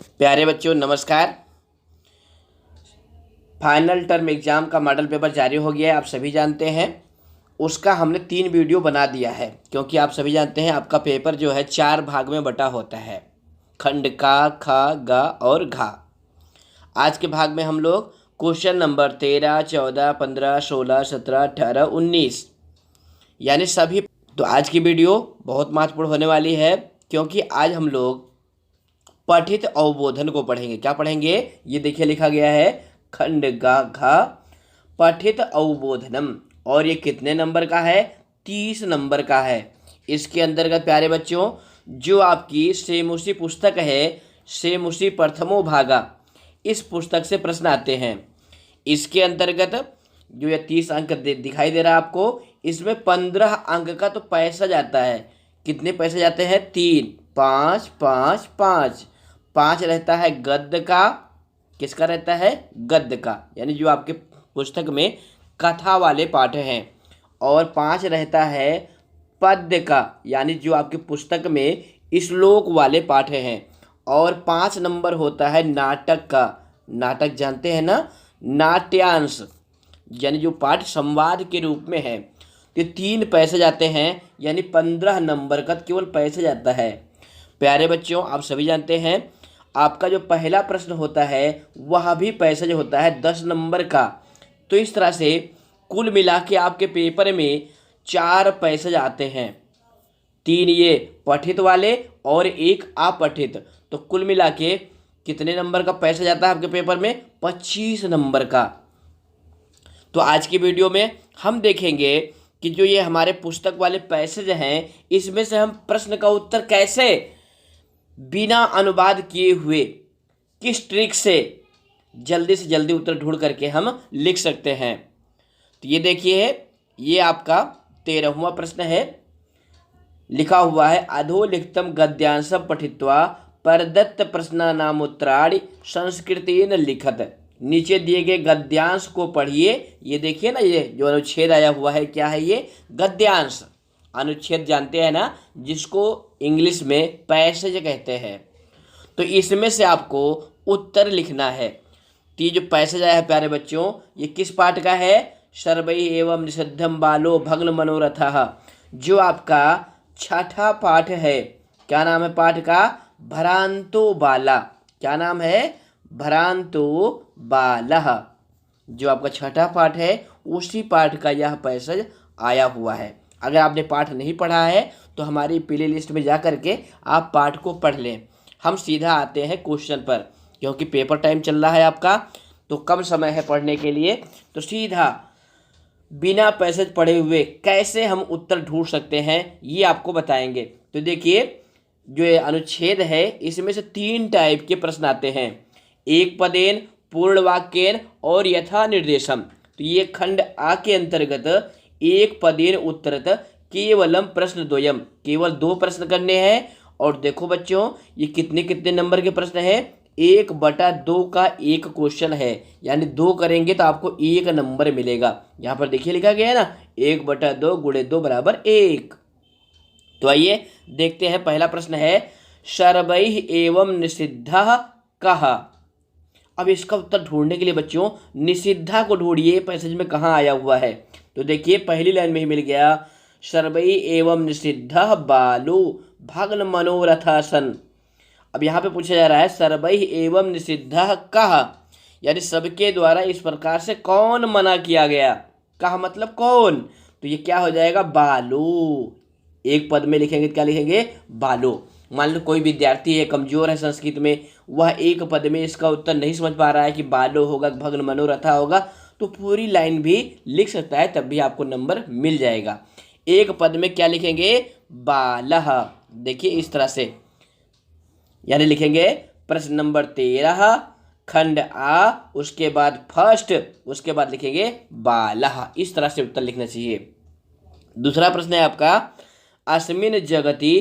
प्यारे बच्चों नमस्कार। फाइनल टर्म एग्ज़ाम का मॉडल पेपर जारी हो गया है, आप सभी जानते हैं। उसका हमने 3 वीडियो बना दिया है क्योंकि आप सभी जानते हैं आपका पेपर जो है 4 भाग में बटा होता है, खंड का, ख, ग और घा। आज के भाग में हम लोग क्वेश्चन नंबर 13, 14, 15, 16, 17, 18, 19 यानी सभी। तो आज की वीडियो बहुत महत्वपूर्ण होने वाली है क्योंकि आज हम लोग पठित अवबोधन को पढ़ेंगे। क्या पढ़ेंगे? ये देखिए लिखा गया है खंड गा घा पठित अवबोधनम। और ये कितने नंबर का है? 30 नंबर का है। इसके अंतर्गत प्यारे बच्चों जो आपकी सेमुसी पुस्तक है, सेमुसी प्रथमो भागा, इस पुस्तक से प्रश्न आते हैं। इसके अंतर्गत जो ये 30 अंक दिखाई दे रहा है आपको, इसमें 15 अंक का तो पैसा जाता है। कितने पैसे जाते हैं? 3, 5, 5, 5। 5 रहता है गद्य का। किसका रहता है? गद्य का, यानी जो आपके पुस्तक में कथा वाले पाठ हैं। और 5 रहता है पद्य का, यानी जो आपकी पुस्तक में श्लोक वाले पाठ हैं। और 5 नंबर होता है नाटक का। नाटक जानते हैं ना, नाट्यांश, यानी जो पाठ संवाद के रूप में है। तो 3 पैसे जाते हैं, यानी 15 नंबर का केवल पैसे जाता है। प्यारे बच्चों आप सभी जानते हैं आपका जो पहला प्रश्न होता है वह भी पैसा जो होता है 10 नंबर का। तो इस तरह से कुल मिला के आपके पेपर में 4 पैसे आते हैं, 3 ये पठित वाले और 1 अपठित। तो कुल मिला के कितने नंबर का पैसा जाता है आपके पेपर में? 25 नंबर का। तो आज की वीडियो में हम देखेंगे कि जो ये हमारे पुस्तक वाले पैसेज हैं, इसमें से हम प्रश्न का उत्तर कैसे बिना अनुवाद किए हुए किस ट्रिक से जल्दी उत्तर ढूंढ करके हम लिख सकते हैं। तो ये देखिए, ये आपका 13वां प्रश्न है। लिखा हुआ है अधोलिखितम गद्यांशम पठित्वा प्रदत्त प्रश्नानामुत्तराणि संस्कृतेन लिखत। नीचे दिए गए गद्यांश को पढ़िए। ये देखिए ना, ये जो अनुच्छेद आया हुआ है, क्या है ये? गद्यांश। अनुच्छेद जानते हैं ना, जिसको इंग्लिश में पैसेज कहते हैं। तो इसमें से आपको उत्तर लिखना है। तो ये जो पैसेज आया है प्यारे बच्चों, ये किस पाठ का है? सर्वैः एवं निषिद्धम बालो भग्न मनोरथः, जो आपका 6ठा पाठ है। क्या नाम है पाठ का? भ्रांतो बाला। क्या नाम है? भ्रांतो बालः। जो आपका 6ठा पाठ है उसी पाठ का यह पैसेज आया हुआ है। अगर आपने पाठ नहीं पढ़ा है तो हमारी प्ले लिस्ट में जा करके आप पाठ को पढ़ लें। हम सीधा आते हैं क्वेश्चन पर, क्योंकि पेपर टाइम चल रहा है आपका, तो कम समय है पढ़ने के लिए। तो सीधा बिना पैसेज पढ़े हुए कैसे हम उत्तर ढूंढ सकते हैं ये आपको बताएंगे। तो देखिए, जो ये अनुच्छेद है इसमें से 3 टाइप के प्रश्न आते हैं, एक पदेन, पूर्ण वाक्येन और यथा निर्देशम। तो ये खंड आ के अंतर्गत एक पदेन उत्तरत केवलम प्रश्न द्वयम, केवल 2 प्रश्न करने हैं। और देखो बच्चों, ये कितने कितने नंबर के प्रश्न हैं? 1/2 का एक क्वेश्चन है, यानी 2 करेंगे तो आपको 1 नंबर मिलेगा। यहाँ पर देखिए लिखा गया है ना, 1/2 × 2 = 1। तो आइए देखते हैं। पहला प्रश्न है सर्वैः एवं निषिद्धः कः। अब इसका उत्तर ढूंढने के लिए बच्चों निषिद्धा को ढूंढिए, पैसेज में कहाँ आया हुआ है। तो देखिए पहली लाइन में ही मिल गया, सर्वैः एवं निषिद्धः बालो भग्न मनोरथः सन्। अब यहाँ पे पूछा जा रहा है सर्वैः एवं निषिद्धः कः, यानी सबके द्वारा इस प्रकार से कौन मना किया गया। कः मतलब कौन, तो ये क्या हो जाएगा? बालो। एक पद में लिखेंगे, क्या लिखेंगे? बालो। मान लो कोई विद्यार्थी है, कमजोर है संस्कृत में, वह एक पद में इसका उत्तर नहीं समझ पा रहा है कि बालो होगा, भग्न मनोरथा होगा, तो पूरी लाइन भी लिख सकता है, तब भी आपको नंबर मिल जाएगा। एक पद में क्या लिखेंगे? बालः। देखिए इस तरह से, यानी लिखेंगे प्रश्न नंबर 13 खंड आ, उसके बाद फर्स्ट, उसके बाद लिखेंगे बालः। इस तरह से उत्तर लिखना चाहिए। दूसरा प्रश्न है आपका अस्मिन् जगति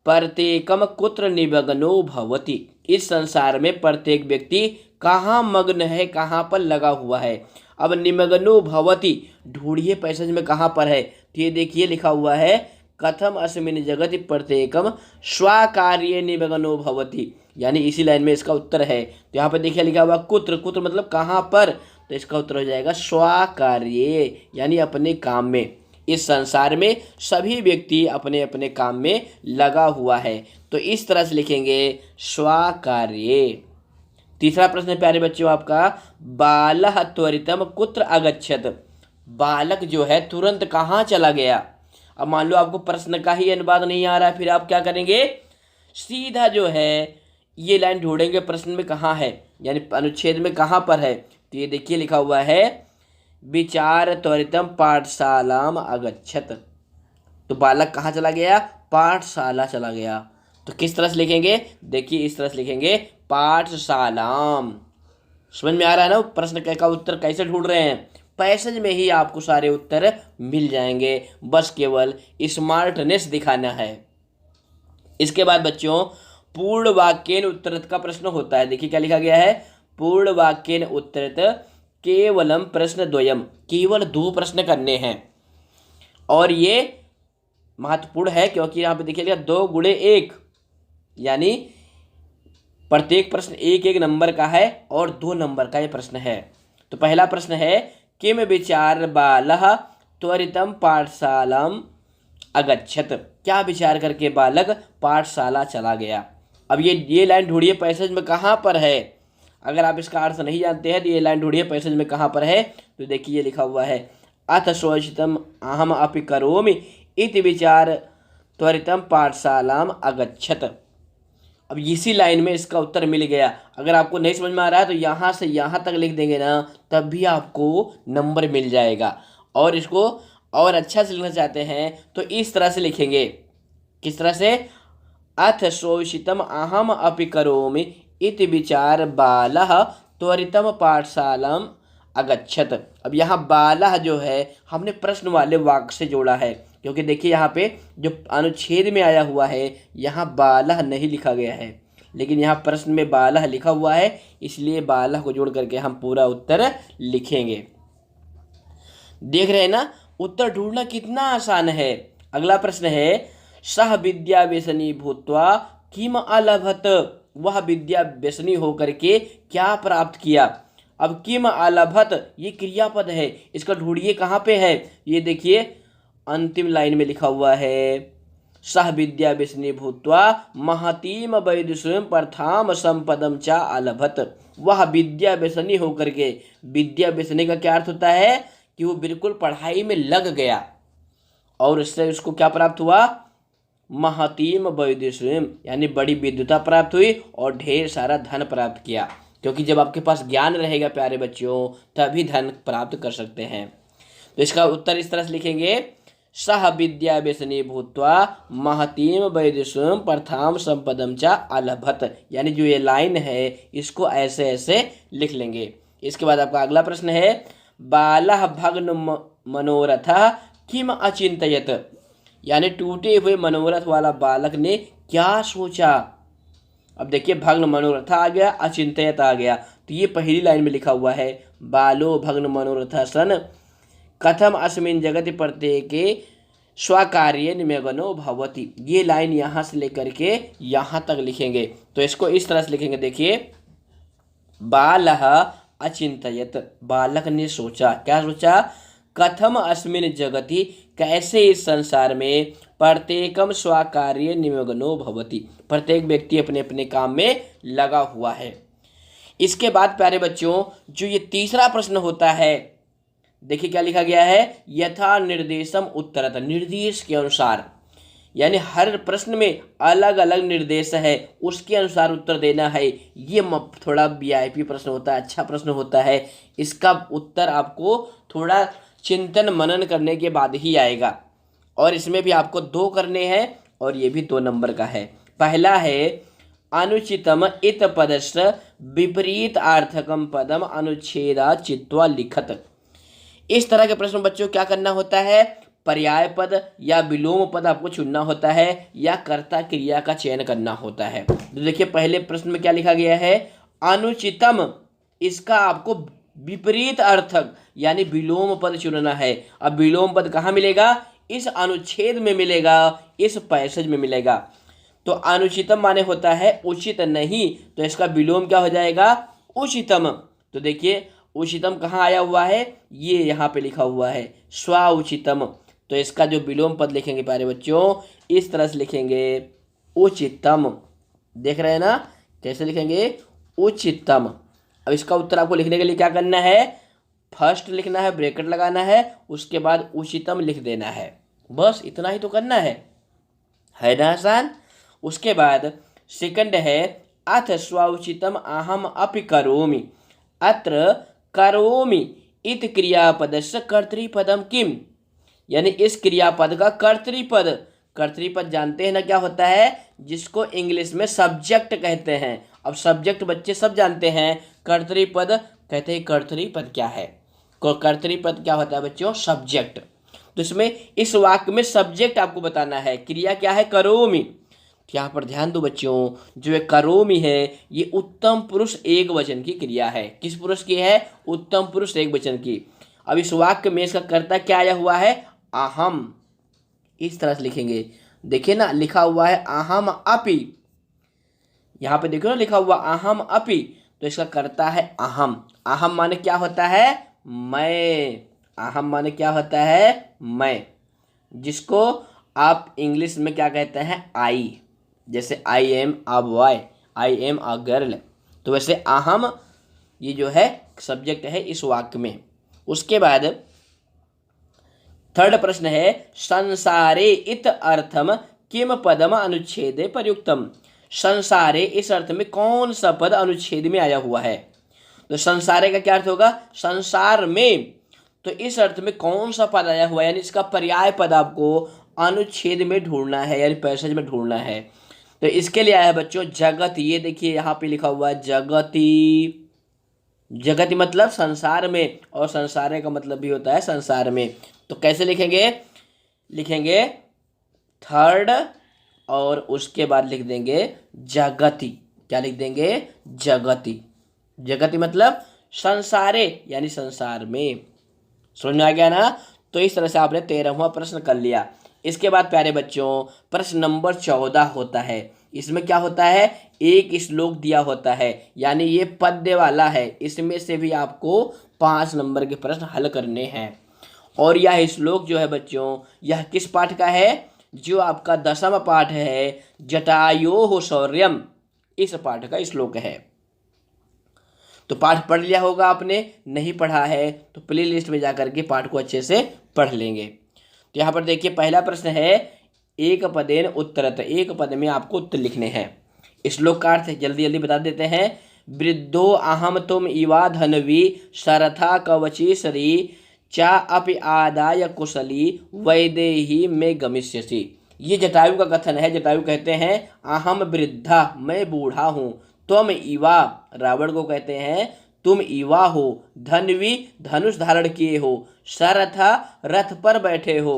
प्रत्येकम कुत्र निमग्नो भवति। इस संसार में प्रत्येक व्यक्ति कहाँ मग्न है, कहाँ पर लगा हुआ है। अब निमग्नो भवति ढूंढिए पैसेज में कहाँ पर है। तो ये देखिए लिखा हुआ है कथम अस्मिन् जगति प्रत्येकम स्वाकार्ये निमग्नो भवति, यानी इसी लाइन में इसका उत्तर है। तो यहाँ पे देखिए लिखा हुआ कुत्र, कुत्र मतलब कहाँ पर, तो इसका उत्तर हो जाएगा स्वाकार्ये, यानी अपने काम में। इस संसार में सभी व्यक्ति अपने अपने काम में लगा हुआ है, तो इस तरह से लिखेंगे स्वाकार्ये। तीसरा प्रश्न प्यारे बच्चों आपका, बालः त्वरितम कुत्र अगच्छत, बालक जो है तुरंत कहाँ चला गया। अब मान लो आपको प्रश्न का ही अनुवाद नहीं आ रहा है, फिर आप क्या करेंगे, सीधा जो है ये लाइन ढूंढेंगे प्रश्न में कहाँ है, यानी अनुच्छेद में कहाँ पर है। तो ये देखिए लिखा हुआ है विचार त्वरितम पाठशालाम अगच्छत, तो बालक कहाँ चला गया, पाठशाला चला गया। तो किस तरह से लिखेंगे, देखिए इस तरह से लिखेंगे पाठशालाम। समझ में आ रहा है ना प्रश्न का उत्तर कैसे ढूंढ रहे हैं, पैसेज में ही आपको सारे उत्तर मिल जाएंगे, बस केवल स्मार्टनेस दिखाना है। इसके बाद बच्चों पूर्ण वाक्येन उत्तरत का प्रश्न होता है। देखिए क्या लिखा गया है, पूर्ण वाक्येन उत्तरत केवलम प्रश्न द्वयम, केवल 2 प्रश्न करने हैं। और ये महत्वपूर्ण है क्योंकि यहाँ पे देखिएगा 2 गुणे 1, यानी प्रत्येक प्रश्न 1 नंबर का है और 2 नंबर का ये प्रश्न है। तो पहला प्रश्न है किम विचार बालः त्वरितम पाठशालाम अगच्छत, क्या विचार करके बालक पाठशाला चला गया। अब ये लाइन ढूंढिए पैसेज में कहाँ पर है, अगर आप इसका अर्थ नहीं जानते हैं तो ये लाइन ढूंढिए पैसेज में कहाँ पर है। तो देखिए ये लिखा हुआ है अथ शोचितम अहम अपि करोमि इति विचार त्वरितम पाठशालाम अगच्छत। अब इसी लाइन में इसका उत्तर मिल गया। अगर आपको नहीं समझ में आ रहा है तो यहाँ से यहाँ तक लिख देंगे ना, तब भी आपको नंबर मिल जाएगा। और इसको और अच्छा से लिखना चाहते हैं तो इस तरह से लिखेंगे, किस तरह से, अथ शोषितम अहम अपि करोमि इति विचार बालः त्वरितम पाठशालाम अगच्छत। अब यहाँ बालः जो है हमने प्रश्न वाले वाक्य से जोड़ा है, क्योंकि देखिए यहाँ पे जो अनुच्छेद में आया हुआ है यहाँ बालः नहीं लिखा गया है, लेकिन यहाँ प्रश्न में बालः लिखा हुआ है, इसलिए बालः को जोड़ करके हम पूरा उत्तर लिखेंगे। देख रहे हैं ना, उत्तर ढूंढना कितना आसान है। अगला प्रश्न है सह विद्या व्यसनी भूत्वा किम अलभत, वह विद्या व्यसनी होकर के क्या प्राप्त किया। अब किम अलभत ये क्रियापद है, इसका ढूंढिए कहाँ पे है। ये देखिए अंतिम लाइन में लिखा हुआ है सह विद्या व्यसनी भूत्वा महतीम वैदुषीम प्रथाम संपदम चा अलभत, वह विद्या व्यसनी होकर के, विद्या व्यसनी का क्या अर्थ होता है कि वो बिल्कुल पढ़ाई में लग गया और उससे उसको क्या प्राप्त हुआ, महतीम वैदुषीम, यानी बड़ी विद्वता प्राप्त हुई और ढेर सारा धन प्राप्त किया। क्योंकि जब आपके पास ज्ञान रहेगा प्यारे बच्चों तभी धन प्राप्त कर सकते हैं। तो इसका उत्तर इस तरह से लिखेंगे सह विद्या व्यसनी भूत्वा महतीम वैदुषीम प्रथाम संपदम चा अलभत, यानी जो ये लाइन है इसको ऐसे ऐसे लिख लेंगे। इसके बाद आपका अगला प्रश्न है बालः भग्न मनोरथ किम अचिंतयत, यानी टूटे हुए मनोरथ वाला बालक ने क्या सोचा। अब देखिए भग्न मनोरथ आ गया, अचिंतयत आ गया, तो ये पहली लाइन में लिखा हुआ है बालो भग्न मनोरथ सन कथम अस्मिन् जगति प्रत्येके स्वकार्ये निमग्नो भवति। ये लाइन यहाँ से लेकर के यहाँ तक लिखेंगे। तो इसको इस तरह से लिखेंगे, देखिए बालः अचिंतयत, बालक ने सोचा, क्या सोचा, कथम अस्मिन् जगति, कैसे इस संसार में, प्रत्येकम स्वकार्ये निमग्नो भवति, प्रत्येक व्यक्ति अपने अपने काम में लगा हुआ है। इसके बाद प्यारे बच्चों जो ये तीसरा प्रश्न होता है, देखिए क्या लिखा गया है यथा निर्देशम उत्तरत, निर्देश के अनुसार, यानी हर प्रश्न में अलग अलग निर्देश है उसके अनुसार उत्तर देना है। ये थोड़ा वीआईपी प्रश्न होता है, अच्छा प्रश्न होता है, इसका उत्तर आपको थोड़ा चिंतन मनन करने के बाद ही आएगा। और इसमें भी आपको 2 करने हैं और ये भी 2 नंबर का है। पहला है अनुचितम इत पदस्य विपरीत अर्थकम पदम अनुच्छेदा चित्वा लिखत। इस तरह के प्रश्न बच्चों क्या करना होता है, पर्याय पद या विलोम पद आपको चुनना होता है या कर्ता क्रिया का चयन करना होता है। तो देखिए पहले प्रश्न में क्या लिखा गया है अनुचितम, इसका आपको विपरीत अर्थक यानी विलोम पद चुनना है। अब विलोम पद कहाँ मिलेगा, इस अनुच्छेद में मिलेगा, इस पैसेज में मिलेगा। तो अनुचितम माने होता है उचित नहीं, तो इसका विलोम क्या हो जाएगा, उचितम। तो देखिए उचितम कहाँ आया हुआ है, ये यहाँ पे लिखा हुआ है स्वाउचितम। तो इसका जो विलोम पद लिखेंगे प्यारे बच्चों, इस तरह से लिखेंगे उचितम। देख रहे हैं ना कैसे लिखेंगे, उचितम। अब इसका उत्तर आपको लिखने के लिए क्या करना है, फर्स्ट लिखना है, ब्रैकेट लगाना है, उसके बाद उचितम लिख देना है, बस इतना ही तो करना है ना आसान। उसके बाद सेकंड है अथ स्वाउचितम अहम अपि करोमि। अत्र करोमि इत क्रियापदस्य कर्तृपदम किम, यानी इस क्रियापद का कर्तृपद, कर्तृपद जानते हैं ना क्या होता है, जिसको इंग्लिश में सब्जेक्ट कहते हैं। अब सब्जेक्ट बच्चे सब जानते हैं, कर्तृपद कहते हैं कर्तृपद क्या है, कर्तृपद क्या होता है बच्चों, सब्जेक्ट। तो इसमें इस वाक्य में सब्जेक्ट आपको बताना है, क्रिया क्या है, करोमि। तो यहाँ पर ध्यान दो बच्चों, जो ये करोमि है ये उत्तम पुरुष एक वचन की क्रिया है। किस पुरुष की है, उत्तम पुरुष एक वचन की। अब इस वाक्य में इसका कर्ता क्या आया हुआ है, अहम। इस तरह से लिखेंगे, देखिए ना लिखा हुआ है अहम अपि, यहाँ पे देखो ना लिखा हुआ अहम अपि, तो इसका कर्ता है अहम। अहम माने क्या होता है, मैं। अहम माने क्या होता है, मैं, जिसको आप इंग्लिश में क्या कहते हैं, आई। जैसे I am a boy, I am a girl, तो वैसे अहम ये जो है सब्जेक्ट है इस वाक्य में। उसके बाद थर्ड प्रश्न है संसारे इत अर्थम किम पदम अनुच्छेदे प्रयुक्तम। संसारे इस अर्थ में कौन सा पद अनुच्छेद में आया हुआ है। तो संसारे का क्या अर्थ होगा, संसार में। तो इस अर्थ में कौन सा पद आया हुआ है, यानी इसका पर्याय पद आपको अनुच्छेद में ढूंढना है, यानी पैसेज में ढूंढना है। तो इसके लिए आया है बच्चों जगत। ये देखिए यहाँ पे लिखा हुआ है जगति। जगति मतलब संसार में, और संसारे का मतलब भी होता है संसार में। तो कैसे लिखेंगे, लिखेंगे थर्ड और उसके बाद लिख देंगे जगति। क्या लिख देंगे, जगति। जगति मतलब संसारे यानी संसार में। समझ में आ गया ना। तो इस तरह से आपने 13वां प्रश्न कर लिया। इसके बाद प्यारे बच्चों प्रश्न नंबर 14 होता है। इसमें क्या होता है, एक श्लोक दिया होता है, यानी ये पद्य वाला है। इसमें से भी आपको 5 नंबर के प्रश्न हल करने हैं। और यह श्लोक जो है बच्चों, यह किस पाठ का है, जो आपका 10वां पाठ है जटायोः शौर्यम, इस पाठ का श्लोक है। तो पाठ पढ़ लिया होगा आपने, नहीं पढ़ा है तो प्ले लिस्ट में जाकर के पाठ को अच्छे से पढ़ लेंगे। तो यहाँ पर देखिए पहला प्रश्न है एक पदेन उत्तरत। एक पद में आपको उत्तर लिखने हैं। श्लोक का अर्थ जल्दी जल्दी बता देते हैं। वृद्धो अहम तुम इवा धनवी शरथा कवची सरी चा अपि आदाय कुशली वैदेही में गमिष्यसि। ये जटायु का कथन है। जटायु कहते हैं अहम वृद्धा, मैं बूढ़ा हूँ, तुम इवा, रावण को कहते हैं तुम इवा हो, धनवी, धनुष धारण किए हो, शरथा, रथ पर बैठे हो,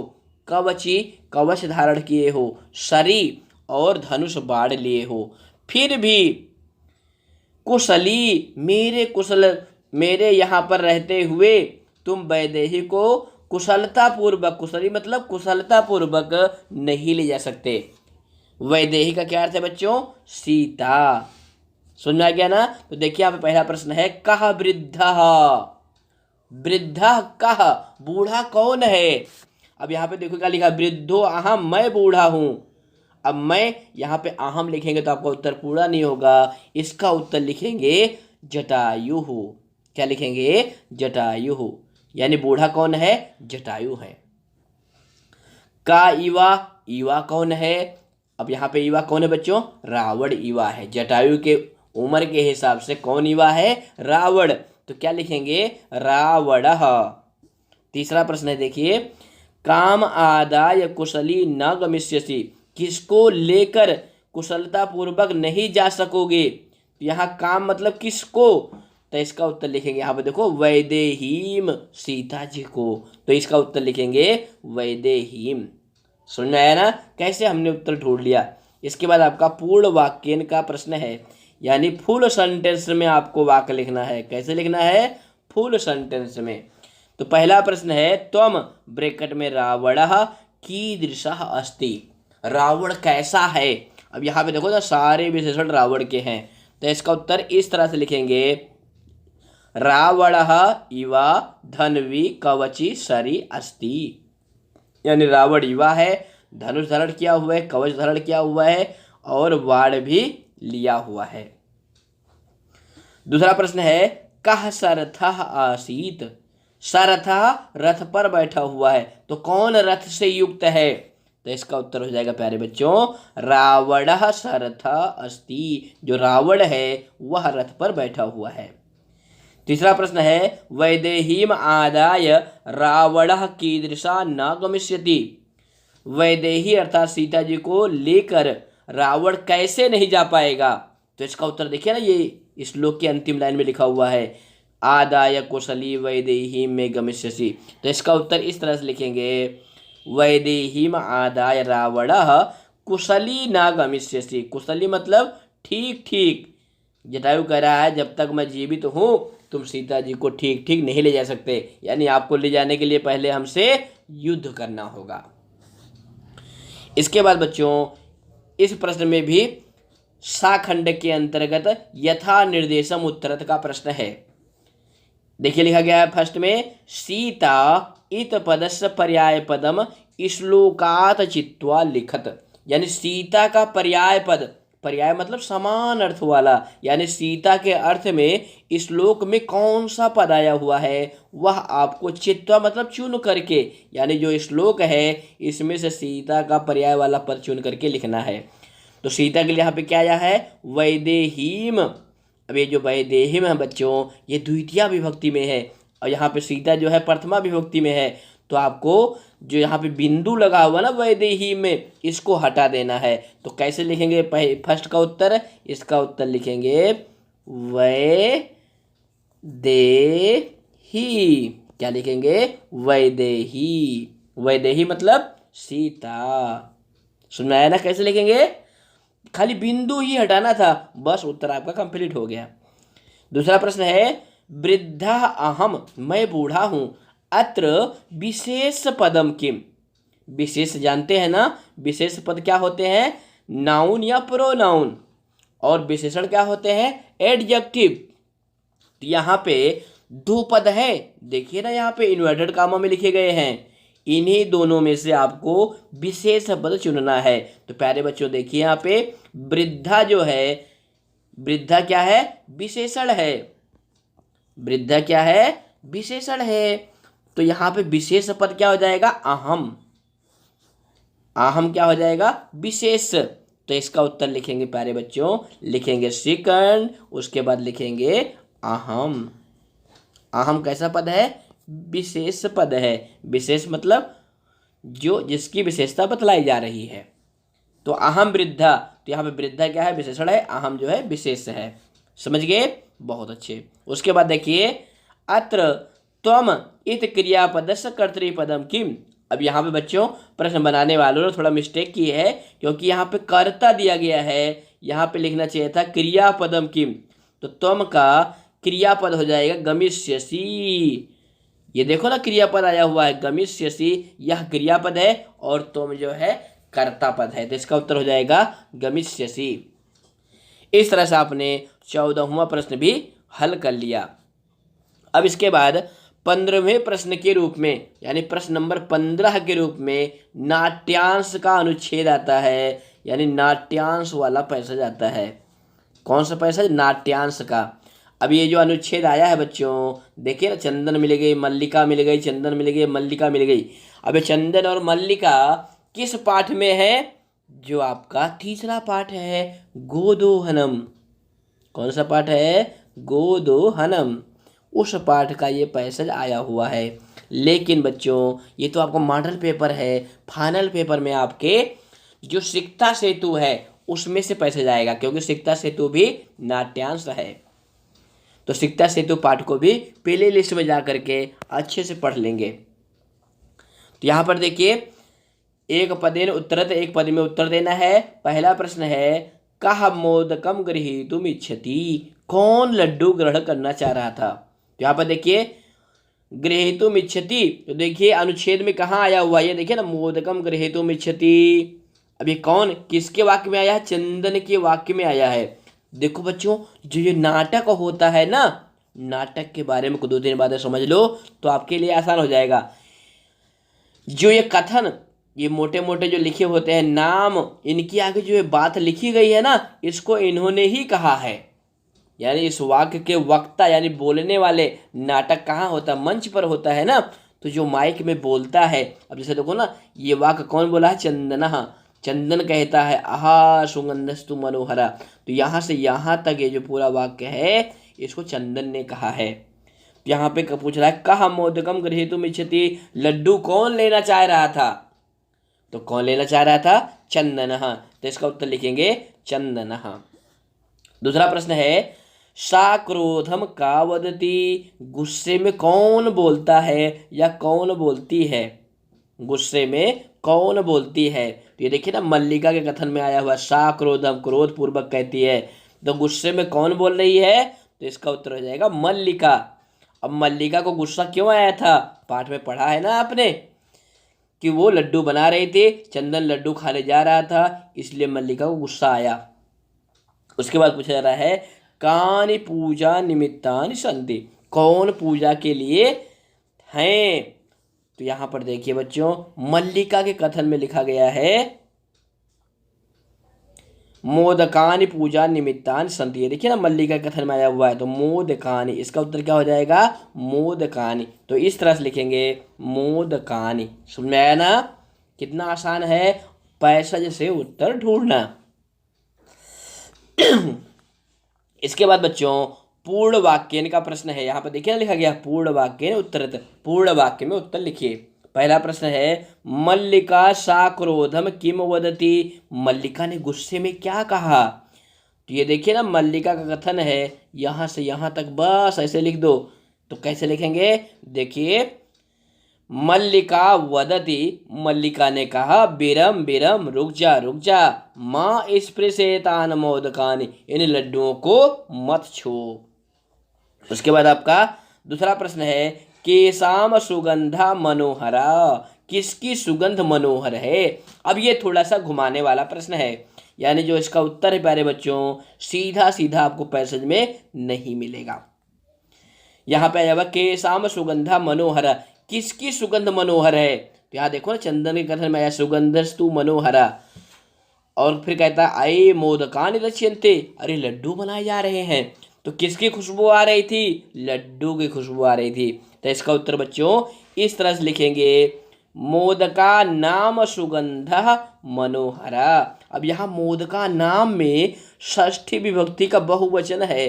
कवची, कवच धारण किए हो, शरी, और धनुष बाढ़ लिए हो, फिर भी कुशली, मेरे कुशल, मेरे यहाँ पर रहते हुए तुम वैदेही को कुशलता पूर्वक, कुशली मतलब कुशलता पूर्वक नहीं ले जा सकते। वैदेही का क्या अर्थ है बच्चों, सीता। सुन में आ गया ना। तो देखिए यहाँ पे पहला प्रश्न है कह वृद्धा, वृद्धा कह, बूढ़ा कौन है। अब यहाँ पे देखो क्या लिखा, वृद्धो अहम, मैं बूढ़ा हूँ। अब मैं यहाँ पे अहम लिखेंगे तो आपका उत्तर पूरा नहीं होगा। इसका उत्तर लिखेंगे जटायु। क्या लिखेंगे, जटायु, यानी बूढ़ा कौन है, जटायु है। का इवा, इवा कौन है। अब यहाँ पे इवा कौन है बच्चों, रावण इवा है। जटायु के उम्र के हिसाब से कौन इवा है, रावण। तो क्या लिखेंगे, रावणः। तीसरा प्रश्न है देखिए, काम आदाय कुशली न गमिष्यसि, किसको लेकर कुशलता पूर्वक नहीं जा सकोगे। तो यहाँ काम मतलब किसको, तो इसका उत्तर लिखेंगे यहाँ पे देखो वैदेहीम, सीता जी को। तो इसका उत्तर लिखेंगे वैदेहीम। सुन में आया ना कैसे हमने उत्तर ढूंढ लिया। इसके बाद आपका पूर्ण वाक्यन का प्रश्न है, यानी फुल सेंटेंस में आपको वाक्य लिखना है। कैसे लिखना है, फुल सेंटेंस में। तो पहला प्रश्न है त्वम, ब्रैकेट में रावणः, कीदृशः अस्ति, रावण कैसा है। अब यहाँ पे देखो ना सारे विशेषण रावण के हैं, तो इसका उत्तर इस तरह से लिखेंगे, रावणः इव धन्वी कवची सरी अस्ति, यानी रावण युवा है, धनुष धारण किया हुआ है, कवच धारण किया हुआ है और वाण भी लिया हुआ है। दूसरा प्रश्न है, कः सरथः आसीत, सरथः रथ पर बैठा हुआ है, तो कौन रथ से युक्त है, तो इसका उत्तर हो जाएगा प्यारे बच्चों, रावणः सरथः अस्ति, जो रावण है वह रथ पर बैठा हुआ है। तीसरा प्रश्न है, वैदेहीम आदाय रावणः कीदृशा न गमिष्यति, वैदेही अर्थात सीता जी को लेकर रावण कैसे नहीं जा पाएगा, तो इसका उत्तर देखिए ना, ये श्लोक के अंतिम लाइन में लिखा हुआ है, आदाय कुशली वैदेहीम में गमिष्यसि, तो इसका उत्तर इस तरह से लिखेंगे, वैदेहीम आदाय रावणः कुशली न गमिष्यसि, कुशली मतलब ठीक ठीक, जटायु कह रहा है जब तक मैं जीवित हूँ तुम सीता जी को ठीक ठीक नहीं ले जा सकते, यानी आपको ले जाने के लिए पहले हमसे युद्ध करना होगा। इसके बाद बच्चों इस प्रश्न में भी साखंड के अंतर्गत यथा निर्देशम उत्तरत का प्रश्न है। देखिए लिखा गया है फर्स्ट में, सीता इत पदस्य पर्याय पदम श्लोकात चित्वा लिखत, यानी सीता का पर्याय पद, पर्याय मतलब समान अर्थ वाला, यानी सीता के अर्थ में श्लोक में कौन सा पद आया हुआ है वह आपको चित्वा मतलब चुन करके, यानी जो श्लोक है इसमें से सीता का पर्याय वाला पद चुन करके लिखना है। तो सीता के लिए यहाँ पे क्या आया है, वैदेहीम। अब ये जो वैदेहीम है बच्चों ये द्वितीया विभक्ति में है और यहाँ पे सीता जो है प्रथमा विभक्ति में है, तो आपको जो यहाँ पे बिंदु लगा हुआ ना वैदेही में, इसको हटा देना है। तो कैसे लिखेंगे फर्स्ट का उत्तर, इसका उत्तर लिखेंगे वैदेही, क्या लिखेंगे, वैदेही, वैदेही मतलब सीता। सुना है ना कैसे लिखेंगे, खाली बिंदु ही हटाना था, बस उत्तर आपका कंप्लीट हो गया। दूसरा प्रश्न है, वृद्धा अहम, मैं बूढ़ा हूँ, अत्र विशेष पदम किम, विशेष जानते हैं ना, विशेष पद क्या होते हैं, नाउन या प्रोनाउन, और विशेषण क्या होते हैं, एडजेक्टिव। तो यहाँ पे दो पद है, देखिए ना यहाँ पे इन्वर्टेड कामा में लिखे गए हैं, इन्हीं दोनों में से आपको विशेष पद चुनना है। तो प्यारे बच्चों देखिए यहाँ पे वृद्धा जो है, वृद्धा क्या है, विशेषण है, वृद्धा क्या है, विशेषण है। तो यहाँ पे विशेष पद क्या हो जाएगा, अहम, अहम क्या हो जाएगा, विशेष। तो इसका उत्तर लिखेंगे प्यारे बच्चों, लिखेंगे सेकंड, उसके बाद लिखेंगे अहम। अहम कैसा पद है, विशेष पद है, विशेष मतलब जो जिसकी विशेषता बतलाई जा रही है। तो अहम वृद्धा, तो यहाँ पे वृद्धा क्या है, विशेषण है, अहम जो है विशेष है। समझ गए, बहुत अच्छे। उसके बाद देखिए, अत्र त्वम इत क्रियापदस्य कर्तृपदम किम। अब यहाँ पे बच्चों प्रश्न बनाने वालों ने थोड़ा मिस्टेक की है, क्योंकि यहाँ पे कर्ता दिया गया है, यहाँ पे लिखना चाहिए था क्रियापदम किम, तो त्वम का क्रियापद हो जाएगा गमिष्यसि। ये देखो ना क्रियापद आया हुआ है गमिष्यसि, यह क्रियापद है और तुम जो है कर्ता पद है, तो इसका उत्तर हो जाएगा गमिष्यसि। इस तरह से आपने 14वां प्रश्न भी हल कर लिया। अब इसके बाद 15वें प्रश्न के रूप में, यानी प्रश्न नंबर 15 के रूप में नाट्यांश का अनुच्छेद आता है, यानी नाट्यांश वाला पैसेज आता है। कौन सा पैसेज, नाट्यांश का। अब ये जो अनुच्छेद आया है बच्चों, देखिए ना, चंदन मिल गई, मल्लिका मिल गई, चंदन मिल गई, मल्लिका मिल गई। अब ये चंदन और मल्लिका किस पाठ में है, जो आपका तीसरा पाठ है, गोदोहनम। कौन सा पाठ है, गोदोहनम, उस पाठ का ये पैसेज आया हुआ है। लेकिन बच्चों ये तो आपका मॉडल पेपर है, फाइनल पेपर में आपके जो सिकता सेतु है उसमें से पैसेज आएगा, क्योंकि सिकता सेतु भी नाट्यांश है। तो सिकता सेतु पाठ को भी पहले लिस्ट में जा करके अच्छे से पढ़ लेंगे। तो यहाँ पर देखिए, एक पदेन उत्तरत, एक पद में उत्तर देना है। पहला प्रश्न है, कः मोदकम गृहीतुम इच्छति, कौन लड्डू ग्रहण करना चाह रहा था। तो यहाँ पर देखिए गृहीतुम इच्छति, तो देखिए अनुच्छेद में कहाँ आया हुआ है, ये देखिए ना, मोदकम गृहीतुम इच्छति। अब ये कौन किसके वाक्य में आया है? चंदन के वाक्य में आया है। देखो बच्चों, जो ये नाटक होता है ना, नाटक के बारे में दो तीन बातें समझ लो तो आपके लिए आसान हो जाएगा। जो ये कथन, ये मोटे मोटे जो लिखे होते हैं नाम, इनकी आगे जो ये बात लिखी गई है ना, इसको इन्होंने ही कहा है। यानी इस वाक्य के वक्ता यानी बोलने वाले, नाटक कहाँ होता है? मंच पर होता है ना। तो जो माइक में बोलता है, अब जैसे देखो ना, ये वाक्य कौन बोला है? चंदना। चंदन कहता है आहा सुगंधस्तु मनोहरा, तो यहाँ से यहाँ तक ये जो पूरा वाक्य है, इसको चंदन ने कहा है। यहाँ पे पूछ रहा है कहा मोदकम गृहीतुम इच्छति, लड्डू कौन लेना चाह रहा था? तो कौन लेना चाह रहा था? चंदनः। तो इसका उत्तर लिखेंगे चंदनः। दूसरा प्रश्न है सा क्रोधम का वदति, गुस्से में कौन बोलता है या कौन बोलती है? गुस्से में कौन बोलती है? तो ये देखिए ना, मल्लिका के कथन में आया हुआ सा क्रोधम, क्रोध पूर्वक कहती है। तो गुस्से में कौन बोल रही है? तो इसका उत्तर हो जाएगा मल्लिका। अब मल्लिका को गुस्सा क्यों आया था? पाठ में पढ़ा है ना आपने कि वो लड्डू बना रही थी, चंदन लड्डू खाने जा रहा था, इसलिए मल्लिका को गुस्सा आया। उसके बाद पूछा जा रहा है कानि पूजा निमित्तानि सन्ति, कौन पूजा के लिए हैं? तो यहाँ पर देखिए बच्चों, मल्लिका के कथन में लिखा गया है मोदकानि पूजा निमित्तानि सन्ति। ये देखिए ना, मल्लिका के कथन में आया हुआ है, तो मोदकानि, इसका उत्तर क्या हो जाएगा? मोदकानि। तो इस तरह से लिखेंगे मोदकानि। समझ में आया ना? कितना आसान है पैसेज से उत्तर ढूंढना। इसके बाद बच्चों पूर्ण वाक्य का प्रश्न है। यहाँ पर देखिए ना, लिखा गया पूर्ण वाक्य उत्तरत, पूर्ण वाक्य में उत्तर लिखिए। पहला प्रश्न है मल्लिका सा क्रोधम किम वदति, मल्लिका ने गुस्से में क्या कहा? तो ये देखिए ना, मल्लिका का कथन है, यहाँ से यहाँ तक बस ऐसे लिख दो। तो कैसे लिखेंगे? देखिए मल्लिका वदति, मल्लिका ने कहा बिरम बिरम, रुक जा, माँ स्पृशेतान मोदकानि, इन लड्डुओं को मत छू। उसके बाद आपका दूसरा प्रश्न है केसाम सुगंधा मनोहरा, किसकी सुगंध मनोहर है? अब ये थोड़ा सा घुमाने वाला प्रश्न है, यानी जो इसका उत्तर है प्यारे बच्चों, सीधा सीधा आपको पैसेज में नहीं मिलेगा। यहाँ पे आया हुआ केसाम सुगंधा मनोहरा, किसकी सुगंध मनोहर है? तो यहाँ देखो ना, चंदन के कथन में आया सुगंधस्तु मनोहरा, और फिर कहता है आये मोदकानि रच्यन्ते, अरे लड्डू बनाए जा रहे हैं। तो किसकी खुशबू आ रही थी? लड्डू की खुशबू आ रही थी। तो इसका उत्तर बच्चों इस तरह से लिखेंगे मोदका नाम सुगंध मनोहरा। अब यहाँ मोदका नाम में षष्ठी विभक्ति का बहुवचन है।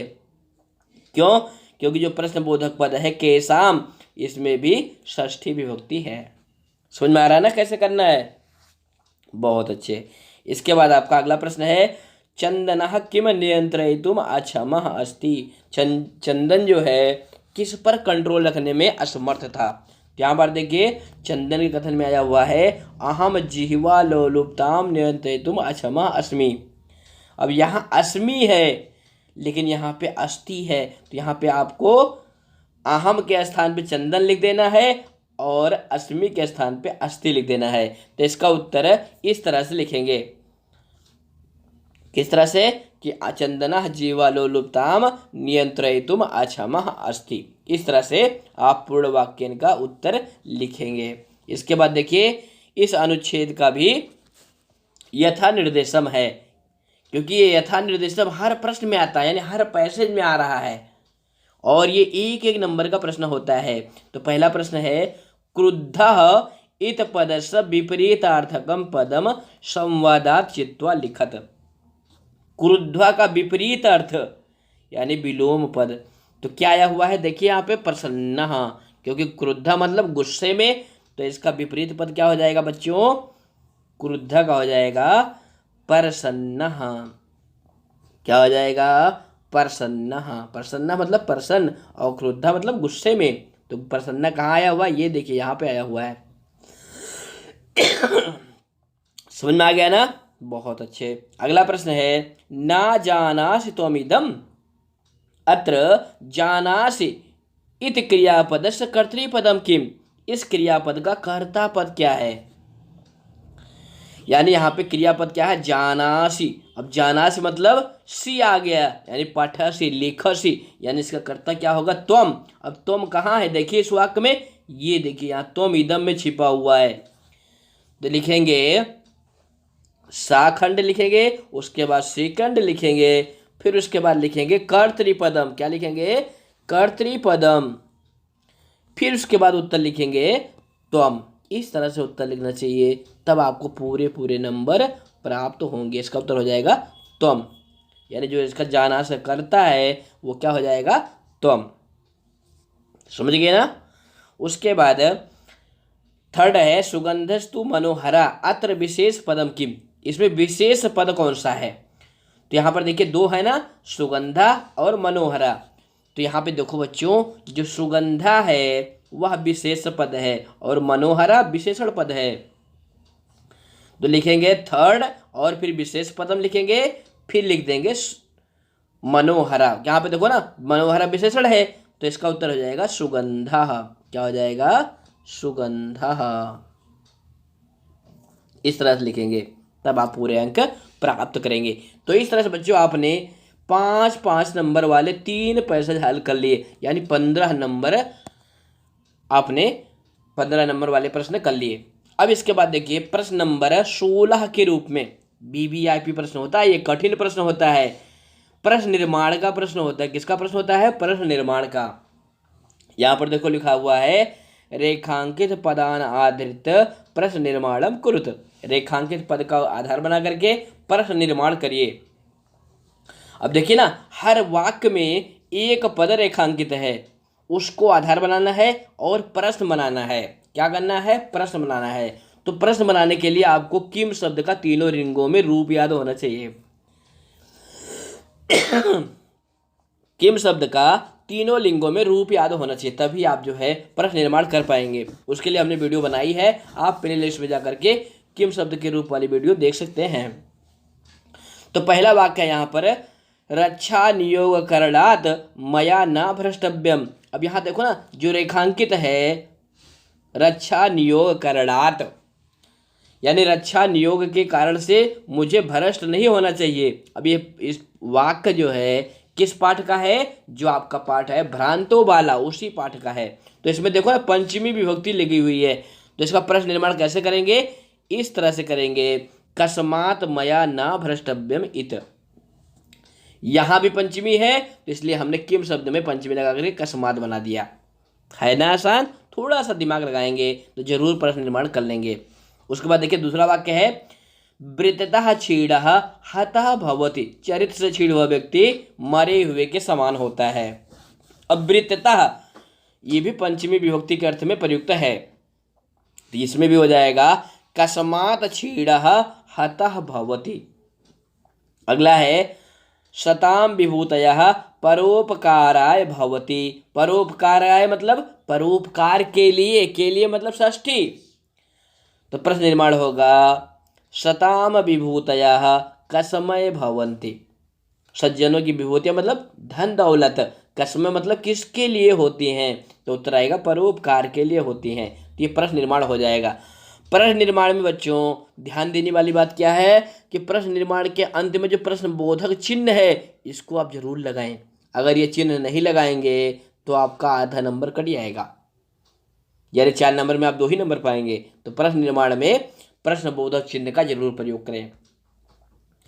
क्यों? क्योंकि जो प्रश्न बोधक पद है केसाम, इसमें भी षष्ठी विभक्ति है। समझ में आ रहा है ना कैसे करना है? बहुत अच्छे। इसके बाद आपका अगला प्रश्न है चंदनः किम नियंत्रयितुम अक्षमः अस्ति, चंदन जो है किस पर कंट्रोल रखने में असमर्थ था? यहाँ पर देखिए चंदन के कथन में आया हुआ है अहम जिह्वा लोलुप्ताम नियंत्रयितुम अक्षमः अस्मि। अब यहाँ अस्मि है, लेकिन यहाँ पे अस्ति है, तो यहाँ पे आपको अहम के स्थान पे चंदन लिख देना है और अस्मि के स्थान पे अस्ति लिख देना है। तो इसका उत्तर इस तरह से लिखेंगे, किस तरह से कि चंदनः जीवालोलुप्ताम नियंत्रयितुम अक्षमः अस्ति। इस तरह से आप पूर्ण वाक्य का उत्तर लिखेंगे। इसके बाद देखिए इस अनुच्छेद का भी यथा निर्देशम है, क्योंकि ये यथा निर्देशम हर प्रश्न में आता है, यानी हर पैसेज में आ रहा है, और ये एक एक नंबर का प्रश्न होता है। तो पहला प्रश्न है क्रुद्धः इत पदस्य विपरीतार्थकम पदम संवादात चित्वा लिखत। क्रुद्धा का विपरीत अर्थ यानी विलोम पद, तो क्या आया हुआ है? देखिए यहाँ पे प्रसन्न, क्योंकि क्रुद्धा मतलब गुस्से में, तो इसका विपरीत पद क्या हो जाएगा बच्चों? क्रुद्धा का हो जाएगा प्रसन्न। क्या हो जाएगा? प्रसन्न। प्रसन्न मतलब प्रसन्न, और क्रुद्धा मतलब गुस्से में। तो प्रसन्न कहाँ आया हुआ? ये देखिए यहाँ पे आया हुआ है। समझ में आ गया ना? बहुत अच्छे। अगला प्रश्न है ना जानासि त्वमिदम, अत्र जानासि इत क्रियापदस्य कर्तृपदम किम, इस क्रियापद का कर्ता पद क्या है। यानी यहाँ पे क्रियापद क्या है, जानासी। अब जानासी मतलब सी आ गया, यानी पठसी लिखसी, यानी इसका कर्ता क्या होगा, त्वम। अब त्वम कहाँ है, देखिए इस वाक्य में, ये देखिए यहाँ त्वम इदम में छिपा हुआ है। तो लिखेंगे साखंड लिखेंगे, उसके बाद सेकंड लिखेंगे, फिर उसके बाद लिखेंगे कर्तृपदम। क्या लिखेंगे, कर्तृपदम। फिर उसके बाद उत्तर लिखेंगे त्वम। इस तरह से उत्तर लिखना चाहिए, तब आपको पूरे पूरे नंबर प्राप्त होंगे। इसका उत्तर हो जाएगा त्वम, यानी जो इसका जाना से करता है वो क्या हो जाएगा, त्वम। समझ गए ना। उसके बाद थर्ड है सुगंधस्तु मनोहरा अत्र विशेष पदम किम, इसमें विशेष पद कौन सा है। तो यहाँ पर देखिए दो है ना, सुगंधा और मनोहरा। तो यहाँ पे देखो बच्चों, जो सुगंधा है वह विशेष पद है और मनोहरा विशेषण पद है। तो लिखेंगे थर्ड और फिर विशेष पदम लिखेंगे, फिर लिख देंगे मनोहरा। यहाँ पे देखो ना, मनोहरा विशेषण है, तो इसका उत्तर हो जाएगा सुगंधा। क्या हो जाएगा, सुगंधा। इस तरह से लिखेंगे, तब आप पूरे अंक प्राप्त करेंगे। तो इस तरह से बच्चों आपने 5-5 नंबर वाले 3 पैसेज हल कर लिए, यानी 15 नंबर आपने 15 नंबर वाले प्रश्न कर लिए। अब इसके बाद देखिए प्रश्न नंबर 16 के रूप में वीवीआईपी प्रश्न होता है, ये कठिन प्रश्न होता है, प्रश्न निर्माण का प्रश्न होता है। किसका प्रश्न होता है, प्रश्न निर्माण का। यहाँ पर देखो लिखा हुआ है रेखांकित पदान आधारित प्रश्न निर्माणम कुरुत, रेखांकित पद का आधार बना करके प्रश्न निर्माण करिए। अब देखिए ना, हर वाक्य में एक पद रेखांकित है, उसको आधार बनाना है और प्रश्न बनाना है। क्या करना है, प्रश्न बनाना है। तो प्रश्न बनाने के लिए आपको किम शब्द का तीनों लिंगों में रूप याद होना चाहिए। किम शब्द का तीनों लिंगों में रूप याद होना चाहिए, तभी आप जो है प्रश्न निर्माण कर पाएंगे। उसके लिए हमने वीडियो बनाई है, आप प्ले लिस्ट में जाकर के किम शब्द के रूप वाली वीडियो देख सकते हैं। तो पहला वाक्य यहाँ पर रक्षा नियोग करणात मया न भ्रष्टव्यम। अब यहाँ देखो ना, जो रेखांकित है रक्षा नियोग करणात, यानी रक्षा नियोग के कारण से मुझे भ्रष्ट नहीं होना चाहिए। अब ये इस वाक्य जो है किस पाठ का है, जो आपका पाठ है भ्रांतो बाला, उसी पाठ का है। तो इसमें देखो ना पंचमी विभक्ति लगी हुई है, तो इसका प्रश्न निर्माण कैसे करेंगे, इस तरह से करेंगे कस्मात मया न भ्रष्टव्यम इत। यहाँ भी पंचमी है, तो इसलिए हमने किम शब्द में पंचमी लगा करके कस्मात बना दिया। है ना आसान, थोड़ा सा दिमाग लगाएंगे तो जरूर प्रश्न निर्माण कर लेंगे। उसके बाद देखिए दूसरा वाक्य है वृत्ततः छीड़ हतः भवति, चरित्र से छीड़ हुआ व्यक्ति मरे हुए के समान होता है। अब वृत्ततः ये भी पंचमी विभक्ति के अर्थ में प्रयुक्त है, तो इसमें भी हो जाएगा कस्मात छीड़ हतः भवति। अगला है शताम विभूतयः परोपकाराय भवति, परोपकाराय मतलब परोपकार के लिए मतलब षष्ठी। तो प्रश्न निर्माण होगा शताम विभूतयः कसमय भवन्ति, सज्जनों की विभूतियाँ मतलब धन दौलत, कसमय मतलब किसके लिए होती हैं, तो उत्तर आएगा परोपकार के लिए होती हैं। तो ये प्रश्न निर्माण हो जाएगा। प्रश्न निर्माण में बच्चों ध्यान देने वाली बात क्या है कि प्रश्न निर्माण के अंत में जो प्रश्न बोधक चिन्ह है इसको आप जरूर लगाएं। अगर ये चिन्ह नहीं लगाएंगे तो आपका आधा नंबर कट जाएगा, यानी 4 नंबर में आप 2 ही नंबर पाएंगे। तो प्रश्न निर्माण में प्रश्न बोधक चिन्ह का जरूर प्रयोग करें।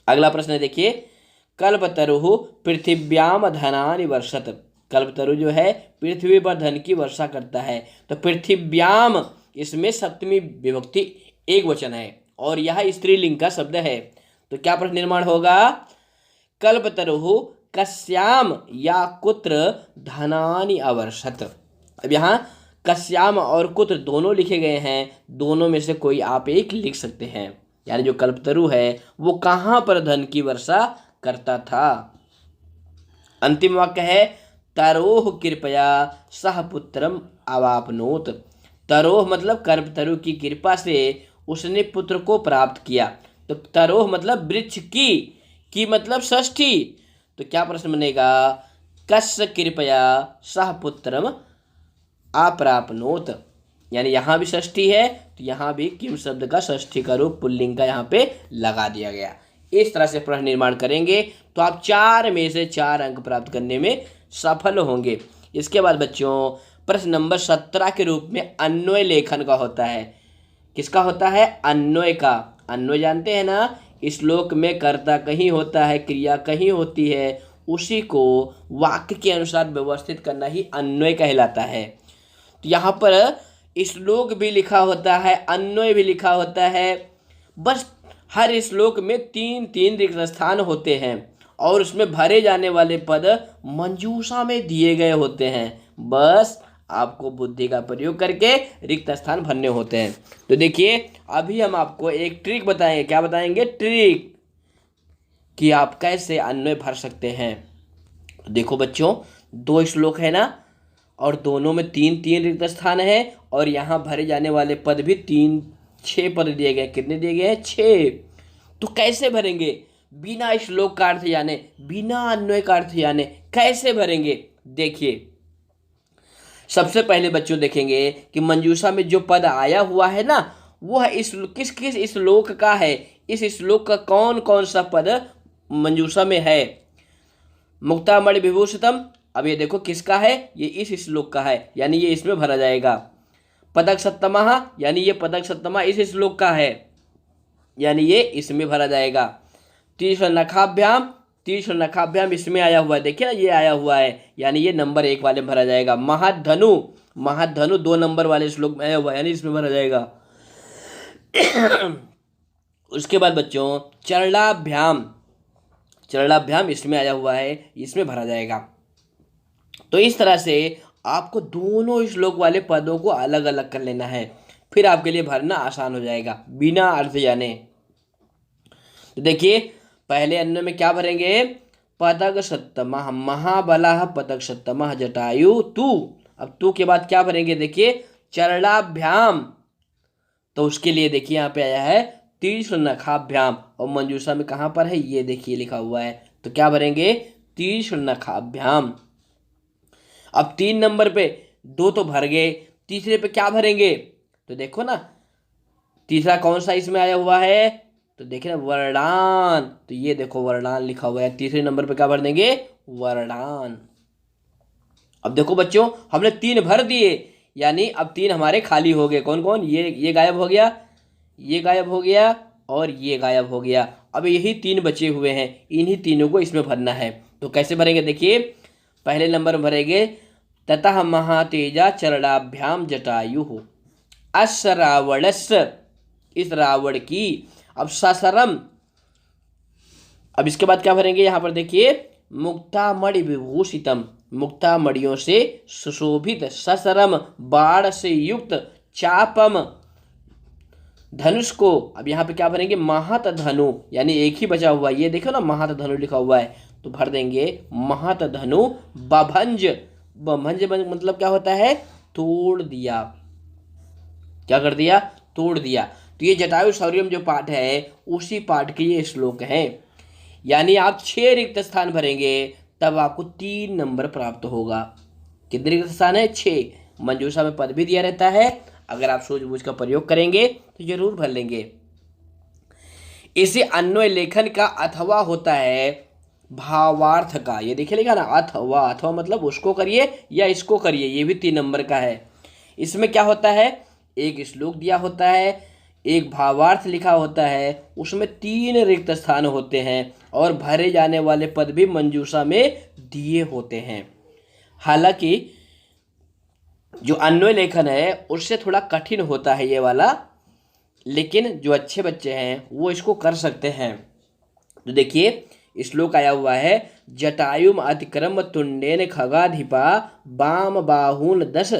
अगला प्रश्न देखिए कल्पतरु पृथिव्याम धनानि वर्षत, कल्पतरु जो है पृथ्वी पर धन की वर्षा करता है। तो पृथिव्याम इसमें सप्तमी विभक्ति एक वचन है और यह स्त्रीलिंग का शब्द है। तो क्या प्रश्न निर्माण होगा, कल्पतरु कस्याम या कुत्र धनानि अवर्षत। अब यहाँ कस्याम और कुत्र दोनों लिखे गए हैं, दोनों में से कोई आप एक लिख सकते हैं, यानी जो कल्पतरु है वो कहाँ पर धन की वर्षा करता था। अंतिम वाक्य है तरोह कृपया सह पुत्रम अवापनोत, तरोह मतलब कल्पतरु की कृपा से उसने पुत्र को प्राप्त किया। तो तरोह मतलब वृक्ष की मतलब षष्ठी। तो क्या प्रश्न बनेगा, कस्य कृपया सह पुत्रम अप्राप्नोत, यानी यहाँ भी षष्ठी है तो यहाँ भी किम शब्द का षष्ठी का रूप पुल्लिंग का यहाँ पे लगा दिया गया। इस तरह से प्रश्न निर्माण करेंगे तो आप 4 में से 4 अंक प्राप्त करने में सफल होंगे। इसके बाद बच्चों प्रश्न नंबर 17 के रूप में अन्वय लेखन का होता है। किसका होता है? अन्वय का। अन्वय जानते हैं ना, श्लोक में कर्ता कहीं होता है, क्रिया कहीं होती है, उसी को वाक्य के अनुसार व्यवस्थित करना ही अन्वय कहलाता है। तो यहाँ पर श्लोक भी लिखा होता है, अन्वय भी लिखा होता है, बस हर श्लोक में 3-3 रिक्त स्थान होते हैं और उसमें भरे जाने वाले पद मंजूषा में दिए गए होते हैं। बस आपको बुद्धि का प्रयोग करके रिक्त स्थान भरने होते हैं। तो देखिए अभी हम आपको एक ट्रिक बताएंगे। क्या बताएंगे? ट्रिक, कि आप कैसे अन्वय भर सकते हैं। तो देखो बच्चों 2 श्लोक है ना, और दोनों में 3-3 रिक्त स्थान है और यहाँ भरे जाने वाले पद भी 6 पद दिए गए। कितने दिए गए हैं? 6। तो कैसे भरेंगे? बिना श्लोक का अर्थ जाने, बिना अन्वय का अर्थ जाने कैसे भरेंगे? देखिए सबसे पहले बच्चों देखेंगे कि मंजूषा में जो पद आया हुआ है ना, वह किस किस श्लोक का है। इस श्लोक का कौन कौन सा पद मंजूषा में है। मुक्तामणि विभूषितम, अब ये देखो किसका है? ये इस श्लोक का है, यानी ये इसमें भरा जाएगा। पदक सप्तमः, यानी ये पदक सप्तमा इस श्लोक का है, यानी ये इसमें भरा जाएगा। तीसरा नखाभ्याम, तीसरा नखाभ्याम इसमें आया हुआ है, देखिए ना ये आया हुआ है, यानी ये नंबर 1 वाले में भरा जाएगा। महाधनु, महाधनु 2 नंबर वाले श्लोक में आया हुआ है, यानी इसमें भरा जाएगा। उसके बाद बच्चों चरणाभ्याम, चरणाभ्याम इसमें आया हुआ है, इसमें भरा जाएगा। तो इस तरह से आपको दोनों श्लोक वाले पदों को अलग अलग कर लेना है, फिर आपके लिए भरना आसान हो जाएगा बिना अर्थ जाने। तो देखिए पहले अन्वय में क्या भरेंगे? पदक सप्तमः महाबलः पदक सप्तमः जटायु तू। अब तू के बाद क्या भरेंगे? देखिए चरणाभ्याम, तो उसके लिए देखिए यहाँ पे आया है तीक्ष्ण नखाभ्याम, और मंजूषा में कहाँ पर है? ये देखिए लिखा हुआ है, तो क्या भरेंगे? तीक्ष्ण नखाभ्याम। अब 3 नंबर पे 2 तो भर गए, तीसरे पे क्या भरेंगे? तो देखो ना तीसरा कौन सा इसमें आया हुआ है, तो देखिए ना वर्णान, तो ये देखो वर्णान लिखा हुआ है, तीसरे नंबर पे क्या भर देंगे? वर्णान। अब देखो बच्चों हमने 3 भर दिए, यानी अब 3 हमारे खाली हो गए। कौन कौन? ये गायब हो गया, ये गायब हो गया और ये गायब हो गया। अब यही 3 बचे हुए हैं, इन्हीं तीनों को इसमें भरना है। तो कैसे भरेंगे? देखिए पहले नंबर में भरेंगे ततः महातेजा चरणाभ्याम जटायु अस रावणस्य, इस रावण की। अब ससरम, अब इसके बाद क्या भरेंगे? यहाँ पर देखिए मुक्तामणि विभूषितम, मुक्तामणियों से सुशोभित, ससरम बाण से युक्त, चापम धनुष को। अब यहाँ पे क्या भरेंगे? महत धनु, यानी एक ही बचा हुआ, ये देखो ना महत धनु लिखा हुआ है, तो भर देंगे महत धनु बभंज। बभंज मतलब क्या होता है? तोड़ दिया। क्या कर दिया? तोड़ दिया। तो ये जटायु शौर्यम जो पाठ है उसी पाठ के ये श्लोक हैं, यानी आप 6 रिक्त स्थान भरेंगे तब आपको 3 नंबर प्राप्त होगा। कितने रिक्त स्थान है? 6। मंजूषा में पद भी दिया रहता है, अगर आप सूझबूझ का प्रयोग करेंगे तो जरूर भर लेंगे। इसे अन्वय लेखन का अथवा होता है भावार्थ का। ये देखिए लिखा ना अथवा, अथवा मतलब उसको करिए या इसको करिए, ये भी 3 नंबर का है। इसमें क्या होता है? एक श्लोक दिया होता है, एक भावार्थ लिखा होता है, उसमें 3 रिक्त स्थान होते हैं और भरे जाने वाले पद भी मंजूषा में दिए होते हैं। हालांकि जो अन्वय लेखन है उससे थोड़ा कठिन होता है ये वाला, लेकिन जो अच्छे बच्चे हैं वो इसको कर सकते हैं। तो देखिए श्लोक आया हुआ है जटायुम अतिक्रम तुंडेन खगाधिपा बाम बाहून दश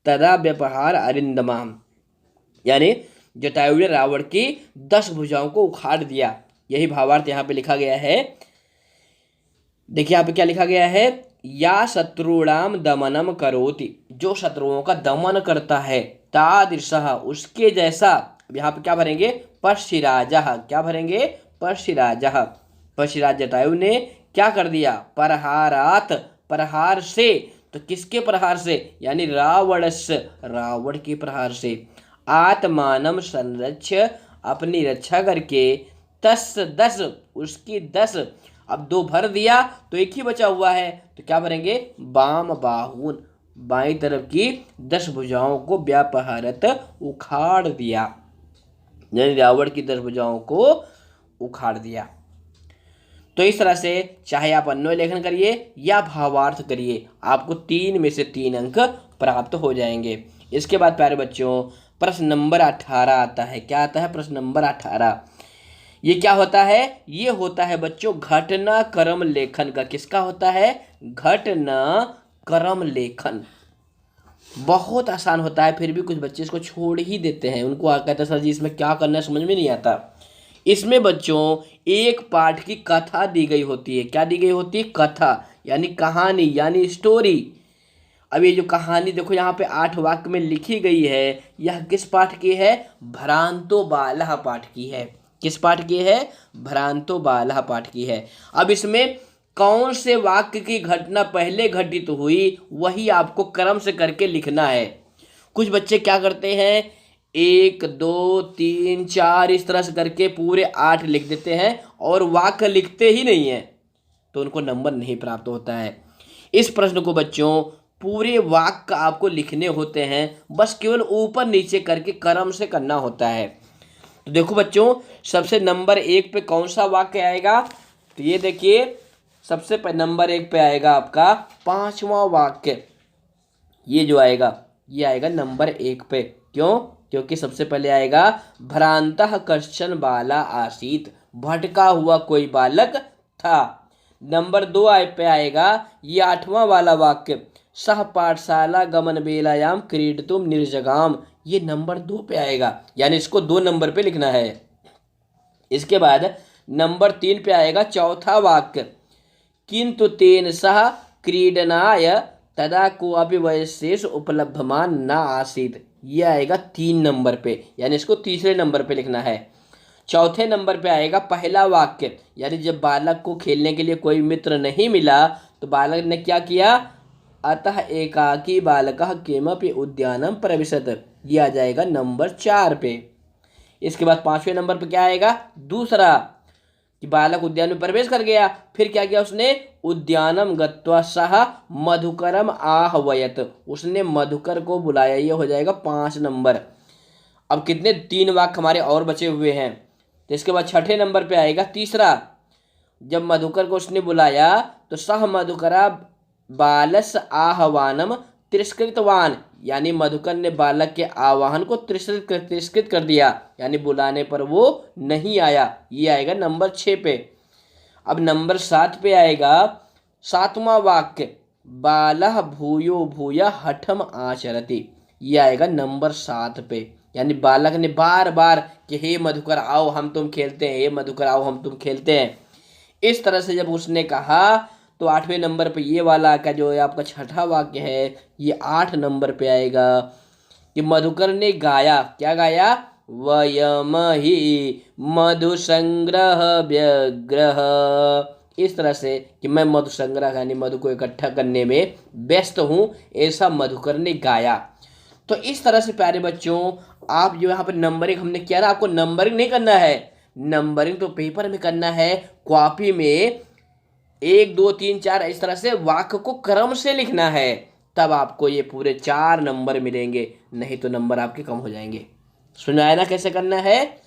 तदा व्यपहार अरिंदमाम, यानी जटायु ने रावण की 10 भुजाओं को उखाड़ दिया। यही भावार्थ यहाँ पे लिखा गया है। देखिए यहाँ पे क्या लिखा गया है? या शत्रुणाम दमनम करोति, जो शत्रुओं का दमन करता है, तादृशः उसके जैसा। यहाँ पे क्या भरेंगे? पश्चिराजः, क्या भरेंगे? पश्चिराजः। पश्चिराज जटायु ने क्या कर दिया? प्रहारात, प्रहार से तो किसके प्रहार से, यानी रावणस्य, रावण के प्रहार से। आत्मानम संरक्ष, अपनी रक्षा करके। तस् 10, उसकी 10। अब 2 भर दिया तो एक ही बचा हुआ है, तो क्या भरेंगे, वाम बाहुन, बाईं तरफ की 10 भुजाओं को व्यापहरत, उखाड़ दिया, यानी रावण की 10 भुजाओं को उखाड़ दिया। तो इस तरह से चाहे आप अन्वय लेखन करिए या भावार्थ करिए, आपको 3 में से 3 अंक प्राप्त हो जाएंगे। इसके बाद प्यारे बच्चों प्रश्न नंबर 18 आता है। क्या आता है, प्रश्न नंबर 18। ये क्या होता है, ये होता है बच्चों घटना क्रम लेखन का। किसका होता है, घटना क्रम लेखन। बहुत आसान होता है, फिर भी कुछ बच्चे इसको छोड़ ही देते हैं। उनको कहते हैं सर जी इसमें क्या करना है, समझ में नहीं आता। इसमें बच्चों एक पाठ की कथा दी गई होती है। क्या दी गई होती है, कथा, यानी कहानी, यानी स्टोरी। अब ये जो कहानी देखो यहाँ पे 8 वाक्य में लिखी गई है, यह किस पाठ की है, भ्रांतो बालः पाठ की है। किस पाठ की है, भ्रांतो बालः पाठ की है। अब इसमें कौन से वाक्य की घटना पहले घटित हुई, वही आपको क्रम से करके लिखना है। कुछ बच्चे क्या करते हैं, 1 2 3 4 इस तरह से करके पूरे 8 लिख देते हैं और वाक्य लिखते ही नहीं है, तो उनको नंबर नहीं प्राप्त होता है। इस प्रश्न को बच्चों पूरे वाक्य आपको लिखने होते हैं, बस केवल ऊपर नीचे करके क्रम से करना होता है। तो देखो बच्चों सबसे नंबर 1 पे कौन सा वाक्य आएगा, तो ये देखिए सबसे नंबर 1 पे आएगा आपका 5वां वाक्य। ये जो आएगा ये आएगा नंबर 1 पे। क्यों, क्योंकि सबसे पहले आएगा भ्रांतः कश्चन बाला आसीत, भटका हुआ कोई बालक था। नंबर 2 पे आएगा ये 8वां वाला वाक्य, सह पाठशाला गमन बेलायाम क्रीडतुम निर्जगाम, ये नंबर 2 पे आएगा, यानी इसको 2 नंबर पे लिखना है। इसके बाद नंबर 3 पे आएगा चौथा वाक्य, किंतु तेन सह क्रीडनाय तदा कोऽपि वयस्येषु उपलभ्यमान न आसीत्, ये आएगा 3 नंबर पे, यानी इसको तीसरे नंबर पे लिखना है। चौथे नंबर पे आएगा पहला वाक्य, यानी जब बालक को खेलने के लिए कोई मित्र नहीं मिला तो बालक ने क्या किया, अतः एकाकी बालकः किमपि उद्यानं प्रविशत, ये आ जाएगा नंबर 4 पे। इसके बाद 5वें नंबर पे क्या आएगा, दूसरा, कि बालक उद्यान में प्रवेश कर गया, फिर क्या किया उसने, उद्यानम गत्वा सह मधुकरम आहवयत, उसने मधुकर को बुलाया, ये हो जाएगा 5 नंबर। अब कितने, 3 वाक्य हमारे और बचे हुए हैं। तो इसके बाद 6ठे नंबर पे आएगा तीसरा, जब मधुकर को उसने बुलाया तो सह मधुकरा बालस आह्वानम तिरस्कृतवान, यानी मधुकर ने बालक के आह्वान को तिरस्कृत कर दिया, यानी बुलाने पर वो नहीं आया, ये आएगा नंबर 6 पे। अब नंबर 7 पे आएगा 7वां वाक्य, बालः भूयो भूय हठम आचरति, ये आएगा नंबर 7 पे, यानी बालक ने बार बार कि हे मधुकर आओ हम तुम खेलते हैं, हे मधुकर आओ हम तुम खेलते हैं, इस तरह से जब उसने कहा तो 8वें नंबर पे ये वाला का जो है आपका 6ठा वाक्य है, ये 8 नंबर पे आएगा कि मधुकर ने गाया, क्या गाया, वयम ही मधु संग्रह व्यग्रह, इस तरह से कि मैं मधु संग्रह यानी मधु को इकट्ठा करने में व्यस्त हूँ, ऐसा मधुकर ने गाया। तो इस तरह से प्यारे बच्चों आप जो यहाँ पर नंबरिंग हमने किया ना, आपको नंबरिंग नहीं करना है, नंबरिंग तो पेपर में करना है, कॉपी में 1 2 3 4 इस तरह से वाक्य को क्रम से लिखना है, तब आपको ये पूरे 4 नंबर मिलेंगे, नहीं तो नंबर आपके कम हो जाएंगे। सुनाया ना कैसे करना है।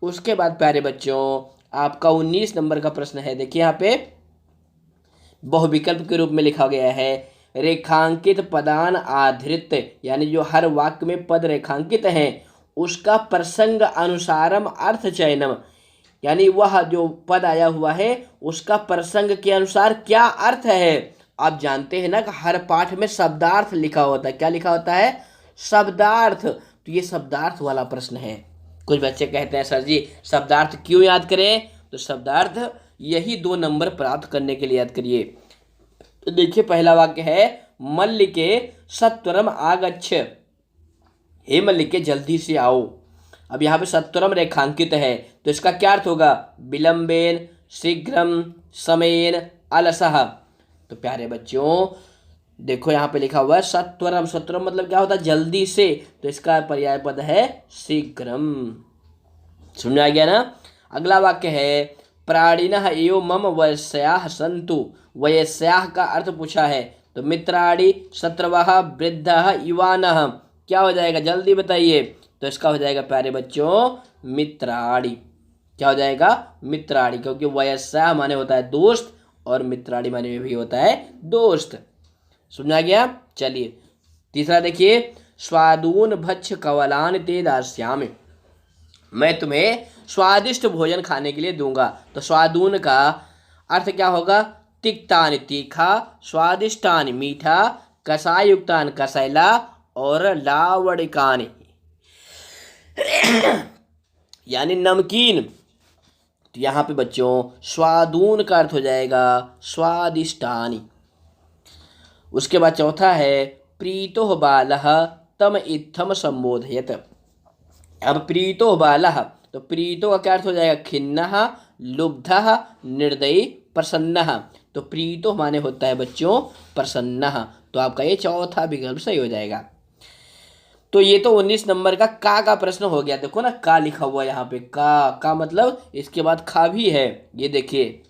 उसके बाद प्यारे बच्चों आपका 19 नंबर का प्रश्न है, देखिए यहाँ पे बहुविकल्प के रूप में लिखा गया है, रेखांकित पदान आधृत, यानी जो हर वाक्य में पद रेखांकित हैं उसका प्रसंग अनुसारम अर्थ चयनम, यानी वह जो पद आया हुआ है उसका प्रसंग के अनुसार क्या अर्थ है। आप जानते हैं ना कि हर पाठ में शब्दार्थ लिखा होता है, क्या लिखा होता है, शब्दार्थ, तो ये शब्दार्थ वाला प्रश्न है। कुछ बच्चे कहते हैं सर जी शब्दार्थ क्यों याद करें, तो शब्दार्थ यही 2 नंबर प्राप्त करने के लिए याद करिए। तो देखिए पहला वाक्य है, मल्लिके सत्वरम आगच्छ, हे मल्लिके जल्दी से आओ। अब यहाँ पे सत्वरम रेखांकित है तो इसका क्या अर्थ होगा, विलंबेन, शीघ्रम, समेन, अलसः। तो प्यारे बच्चों देखो यहाँ पे लिखा हुआ है सत्वरम। सत्वरम मतलब क्या होता है? जल्दी से, तो इसका पर्याय पद है शीघ्रम। समझ आ गया ना? अगला वाक्य है प्राणिनः एव मम वयस्याः सन्तु। वयस्याः का अर्थ पूछा है, तो मित्राणि शत्रवः वृद्धः युवानः, क्या हो जाएगा जल्दी बताइए? तो इसका हो जाएगा प्यारे बच्चों मित्राणि। क्या हो जाएगा? मित्राणि, क्योंकि वयस्याः माने होता है दोस्त और मित्राणि माने भी होता है दोस्त। समझ आ गया? चलिए तीसरा देखिए, स्वादून भक्ष कवलान ते दास्यामि। मैं तुम्हें स्वादिष्ट भोजन खाने के लिए दूंगा। तो स्वादून का अर्थ क्या होगा? तिक्तान तीखा, स्वादिष्टान मीठा, कसायुक्तान कसैला और लावणिकान यानी नमकीन। तो यहाँ पे बच्चों स्वादून का अर्थ हो जाएगा स्वादिष्टानि। उसके बाद चौथा है प्रीतो बालः तम इत्थम संबोधयत। अब प्रीतो बालः, तो प्रीतो का क्या अर्थ हो जाएगा? खिन्नः, लुब्धः, निर्दयी, प्रसन्नः। तो प्रीतो माने होता है बच्चों प्रसन्नः। तो आपका ये चौथा विकल्प सही हो जाएगा। तो ये तो 19 नंबर का प्रश्न हो गया। देखो ना का लिखा हुआ यहाँ पे, का मतलब इसके बाद खा भी है। ये देखिए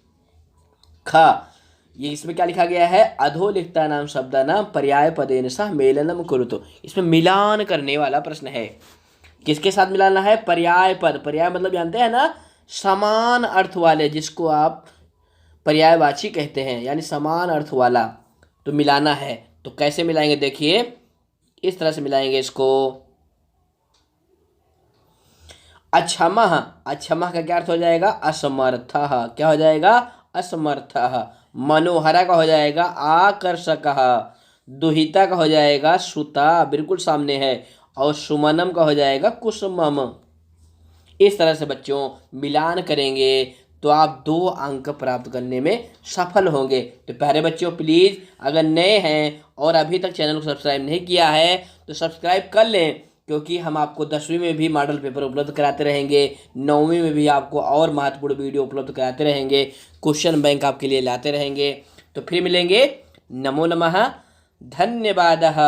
खा, ये इसमें क्या लिखा गया है? अधोलिखिता नाम शब्दानां पर्याय पदेन सह मेलनम कुरुतो। इसमें मिलान करने वाला प्रश्न है। किसके साथ मिलाना है? पर्याय पद। पर्याय मतलब जानते हैं ना, समान अर्थ वाले, जिसको आप पर्यायवाची कहते हैं, यानी समान अर्थ वाला। तो मिलाना है, तो कैसे मिलाएंगे? देखिए इस तरह से मिलाएंगे इसको। अक्षमः, अक्षमः का क्या अर्थ हो जाएगा? असमर्थः। क्या हो जाएगा? असमर्थः। मनोहरा का हो जाएगा आकर्षकः। दुहिता का हो जाएगा श्रुता, बिल्कुल सामने है। और सुमनम का हो जाएगा कुसुमम। इस तरह से बच्चों मिलान करेंगे तो आप 2 अंक प्राप्त करने में सफल होंगे। तो प्यारे बच्चों प्लीज़ अगर नए हैं और अभी तक चैनल को सब्सक्राइब नहीं किया है तो सब्सक्राइब कर लें, क्योंकि हम आपको 10वीं में भी मॉडल पेपर उपलब्ध कराते रहेंगे, 9वीं में भी आपको और महत्वपूर्ण वीडियो उपलब्ध कराते रहेंगे, क्वेश्चन बैंक आपके लिए लाते रहेंगे। तो फिर मिलेंगे। नमो नमः, धन्यवादः।